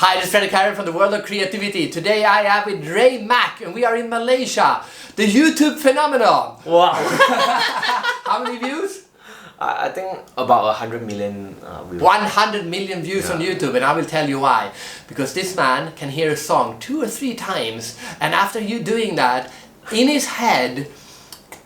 Hi, this is Fredrik Haren from the world of creativity. Today I am with Ray Mak and we are in Malaysia, the YouTube phenomenon. Wow! How many views? I think about 100 million views. 100 million views on YouTube, and I will tell you why. Because this man can hear a song 2 or 3 times, and after you doing that, in his head,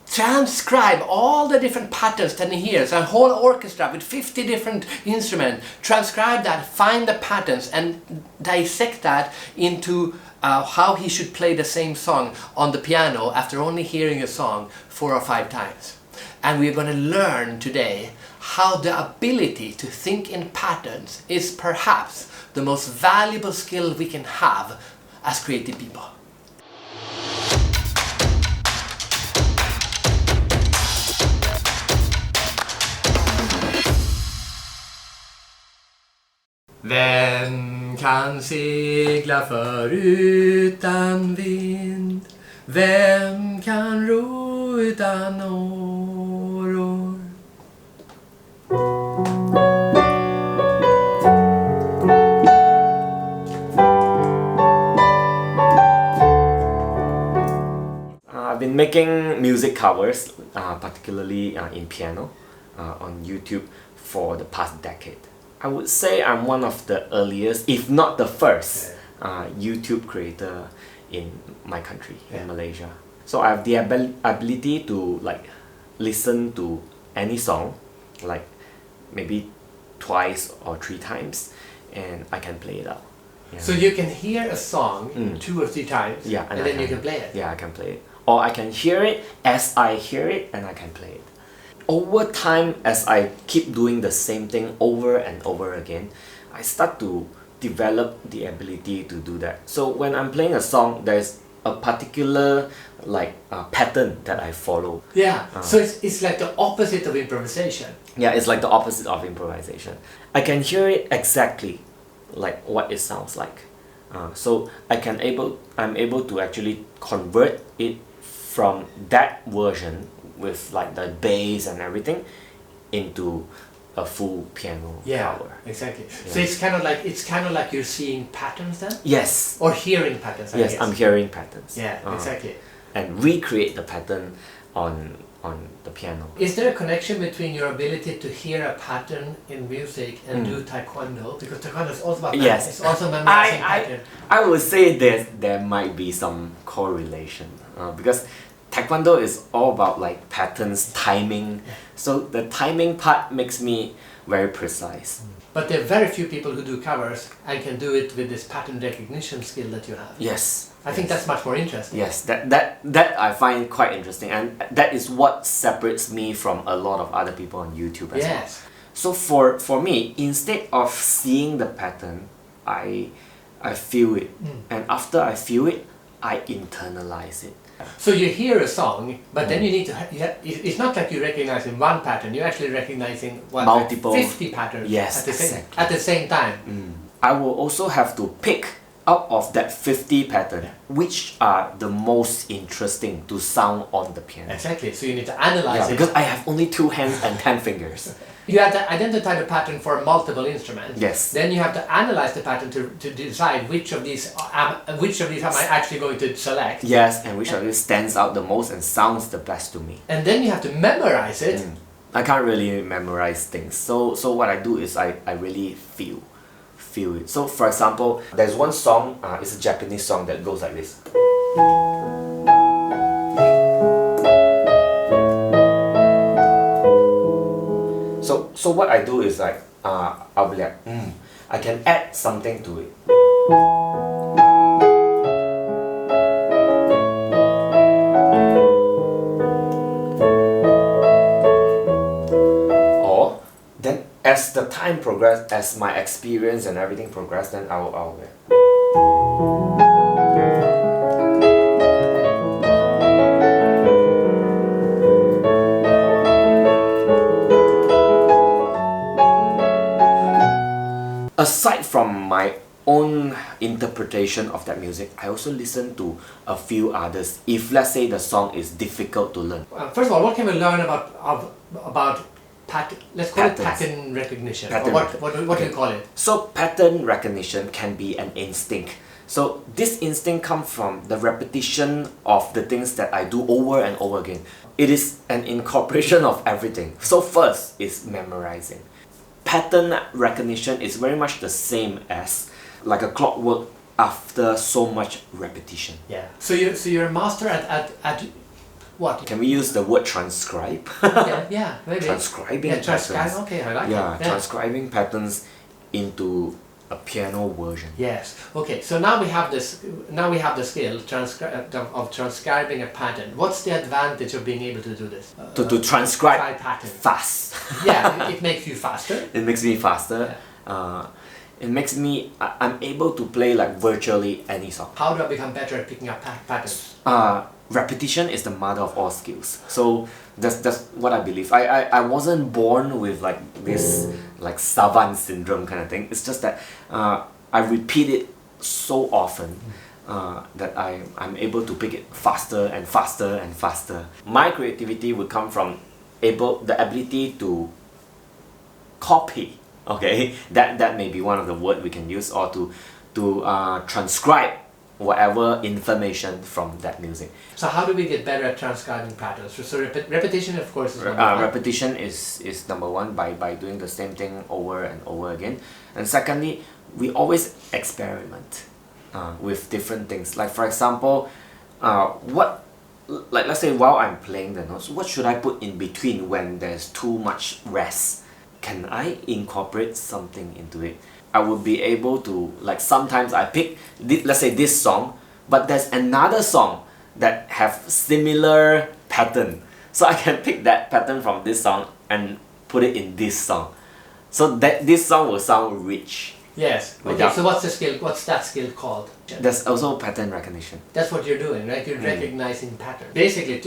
transcribe all the different patterns that he hears, a whole orchestra with 50 different instruments, transcribe that, find the patterns and dissect that into how he should play the same song on the piano after only hearing a song 4 or 5 times. And we're going to learn today how the ability to think in patterns is perhaps the most valuable skill we can have as creative people. Vem kan segla förutan vind? Vem kan ro utan åror? I've been making music covers, particularly in piano, on YouTube for the past decade. I would say I'm one of the earliest, if not the first, YouTube creator in my country, in Malaysia. So I have the ability to listen to any song, like maybe 2 or 3 times, and I can play it out. Yeah. So you can hear a song 2 or 3 times, and then you can play it? Yeah, I can play it. Or I can hear it as I hear it, and I can play it. Over time, as I keep doing the same thing over and over again, I start to develop the ability to do that. So when I'm playing a song, there's a particular pattern that I follow. Yeah, so it's like the opposite of improvisation. Yeah, it's like the opposite of improvisation. I can hear it exactly like what it sounds like. So I'm able to actually convert it from that version with the bass and everything into a full piano cover. Exactly. Yeah. So it's kind of like you're seeing patterns then? Yes. Or hearing patterns, I guess. I'm hearing patterns. Yeah, exactly. And recreate the pattern on the piano. Is there a connection between your ability to hear a pattern in music and do taekwondo? Because taekwondo is also about pattern. Yes. It's also memorizing pattern. I would say there might be some correlation because taekwondo is all about patterns, timing. So the timing part makes me very precise. But there are very few people who do covers and can do it with this pattern recognition skill that you have. Yes. I think that's much more interesting. Yes, that I find quite interesting, and that is what separates me from a lot of other people on YouTube as well. So for me, instead of seeing the pattern, I feel it, and after I feel it, I internalize it. So you hear a song, but then you need to. It's not like you're recognizing one pattern. You're actually recognizing multiple 50 patterns. Yes, at the same time. I will also have to pick out of that 50 pattern which are the most interesting to sound on the piano. Exactly. So you need to analyze it. Because I have only 2 hands and 10 fingers. You have to identify the pattern for multiple instruments. Yes. Then you have to analyze the pattern to decide which of these am I actually going to select. Yes, and which of these stands out the most and sounds the best to me. And then you have to memorize it. I can't really memorize things. So what I do is I really feel it. So for example, there's one song, it's a Japanese song that goes like this. So what I do is I'll be like, I can add something to it. Or then as the time progresses, as my experience and everything progresses, then I'll aside from my own interpretation of that music, I also listen to a few others if let's say the song is difficult to learn. First of all, what can we learn about let's call it Patterns. pattern recognition. Pattern Or rec- what do okay. you call it? So pattern recognition can be an instinct. So this instinct comes from the repetition of the things that I do over and over again. It is an incorporation of everything. So first is memorizing. Pattern recognition is very much the same as like a clockwork after so much repetition. Yeah. So you're a master at what? Can we use the word transcribe? Yeah, maybe. Transcribing Yeah, transcribe. patterns. Okay, I like Yeah, it. transcribing patterns into a piano version. Yes. Okay. So now we have this. Now we have the skill of transcribing a pattern. What's the advantage of being able to do this? To transcribe pattern. fast. Yeah, it makes you faster. It makes me faster. It makes me, I'm able to play like virtually any song. How do I become better at picking up patterns? Repetition is the mother of all skills. So that's what I believe. I wasn't born with like this like savant syndrome kind of thing. It's just that I repeat it so often that I'm able to pick it faster and faster and faster. My creativity would come from the ability to copy. Okay, that may be one of the words we can use, or to transcribe whatever information from that music. So how do we get better at transcribing patterns? So repetition, of course, is number one. Repetition is number one by doing the same thing over and over again. And secondly, we always experiment with different things. Like for example, let's say while I'm playing the notes, what should I put in between when there's too much rest? Can I incorporate something into it? I would be able to, like sometimes I pick, let's say this song, but there's another song that have similar pattern. So I can pick that pattern from this song and put it in this song. So that this song will sound rich. Yes. Okay, so what's the skill? What's that skill called? There's also pattern recognition. That's what you're doing, right? You're recognizing patterns. Basically,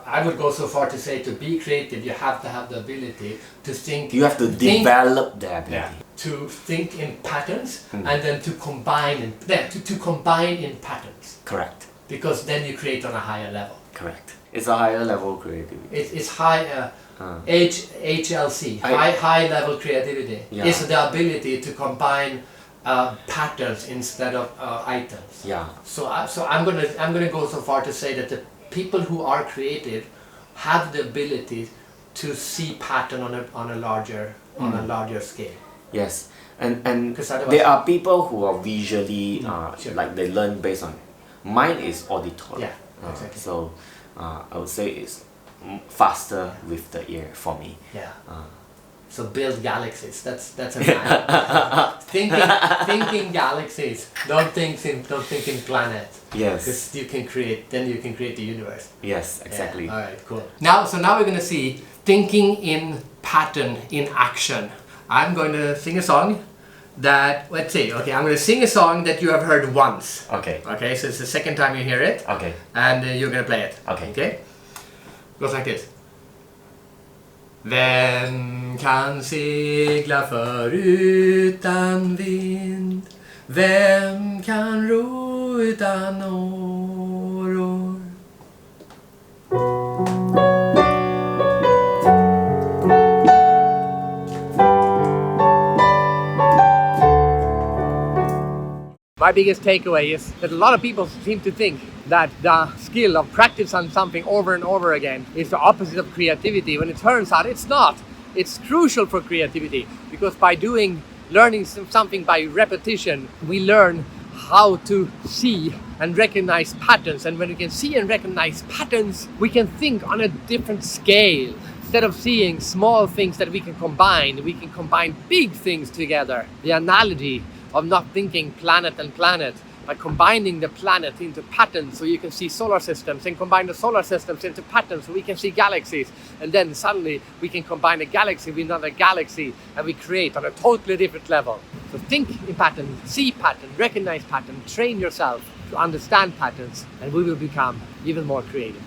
I would go so far to say to be creative, you have to have the ability to think. You have to develop the ability. To think in patterns and then to combine in patterns. Correct. Because then you create on a higher level. Correct. It's a higher level creativity. It's high. HLC, high level creativity, is the ability to combine patterns instead of items. Yeah. So I'm gonna go so far to say that the people who are creative have the ability to see pattern on a larger scale. Yes, and otherwise there are people who are visually like they learn based on. Mine is auditory. Yeah, exactly. So I would say it's faster with the ear for me. Yeah. So build galaxies. That's a man. thinking galaxies. Don't think in planets. Yes. Because you can create the universe. Yes, exactly. Yeah. All right, cool. Now we're gonna see thinking in pattern in action. I'm going to sing a song that, let's see. Okay, I'm going to sing a song that you have heard once. Okay. Okay, so it's the second time you hear it. Okay. And you're going to play it. Okay. Okay. Goes like this. Vem kan segla förutan vind? Vem kan ro utan åror? My biggest takeaway is that a lot of people seem to think that the skill of practice on something over and over again is the opposite of creativity, when it turns out it's not. It's crucial for creativity, because by learning something by repetition, we learn how to see and recognize patterns. And when we can see and recognize patterns, we can think on a different scale. Instead of seeing small things that we can combine big things together. The analogy of not thinking planet and planet, by combining the planet into patterns so you can see solar systems, and combine the solar systems into patterns so we can see galaxies, and then suddenly we can combine a galaxy with another galaxy and we create on a totally different level. So think in pattern, see pattern, recognize pattern, train yourself to understand patterns, and we will become even more creative.